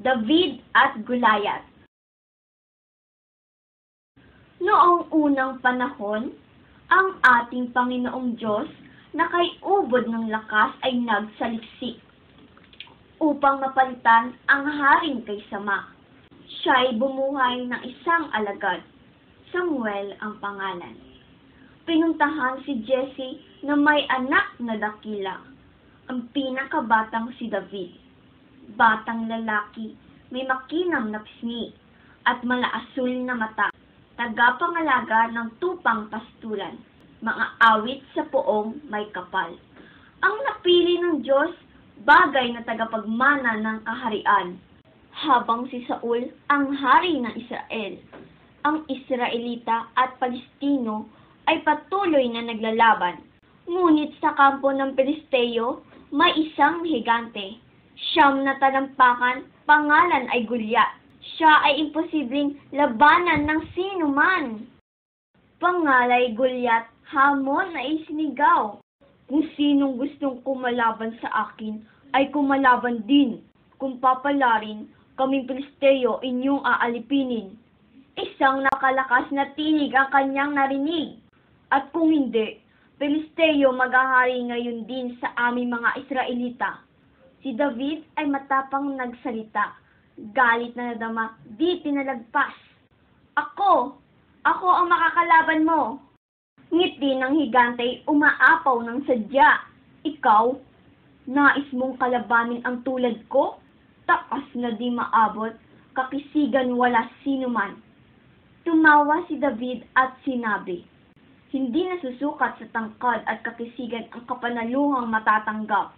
David at Goliath. Noong unang panahon, ang ating Panginoong Diyos na kay ubod ng lakas ay nagsaliksik upang mapalitan ang haring kay sama. Siya ay bumuhay ng isang alagad. Samuel ang pangalan. Pinuntahan si Jesse na may anak na dakila, ang pinakabatang si David. Batang lalaki, may makinam na pisngi at malaasul na mata, tagapangalaga ng tupang pastulan, mga awit sa poong may kapal. Ang napili ng Diyos, bagay na tagapagmana ng kaharian, habang si Saul ang hari ng Israel. Ang Israelita at Palestino ay patuloy na naglalaban. Ngunit sa kampo ng Pilisteo, may isang higante. Siyam na talampakan, pangalan ay Goliath. Siya ay imposibleng labanan ng sino man. Pangalay Goliath, hamon na isinigaw. Kung sinong gustong kumalaban sa akin, ay kumalaban din. Kung papalarin, kaming Pilisteo inyong aalipinin. Isang nakalakas na tinig ang kanyang narinig. At kung hindi, Pilisteo maghahari ngayon din sa aming mga Israelita. Si David ay matapang nagsalita. Galit na nadama, di pinalagpas. Ako ang makakalaban mo. Ngiti ng higante umaapaw ng sadya. Ikaw, nais mong kalabanin ang tulad ko? Takas na di maabot, kakisigan wala sino man. Tumawa si David at sinabi, hindi nasusukat sa tangkad at kakisigan ang kapanaluhang matatanggap.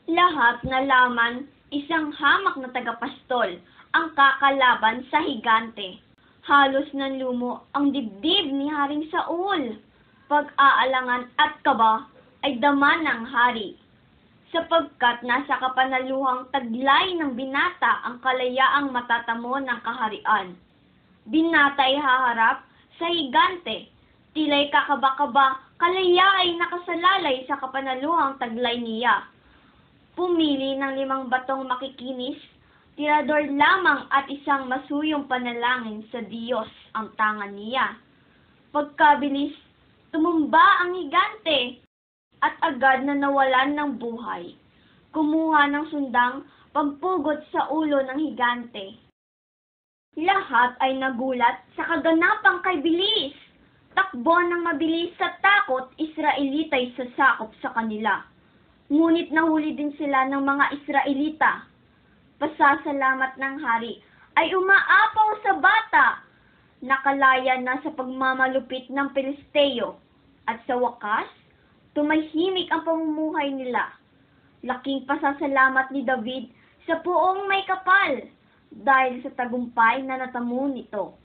Lahat na laman, isang hamak na tagapastol ang kakalaban sa higante. Halos nanlumo ang dibdib ni Haring Saul. Pag-aalangan at kaba ay dama ng hari, sapagkat nasa kapanaluhang taglay ng binata ang kalayaang matatamo ng kaharian. Binata ay haharap sa higante, tila'y kakaba-kaba, kalaya ay nakasalalay sa kapanaluhang taglay niya. Pumili ng 5 batong makikinis, tirador lamang at isang masuyong panalangin sa Diyos ang tangan niya. Pagkabilis, tumumba ang higante at agad na nawalan ng buhay. Kumuha ng sundang pagpugot sa ulo ng higante. Lahat ay nagulat sa kaganapang kay bilis. Takbo ng mabilis sa takot, Israelita'y sasakop sa kanila. Ngunit nahuli din sila ng mga Israelita. Pasasalamat ng hari ay umaapaw sa bata. Nakalaya na sa pagmamalupit ng Pilisteo. At sa wakas, tumahimik ang pamumuhay nila. Laking pasasalamat ni David sa poong may kapal dahil sa tagumpay na natamo nito.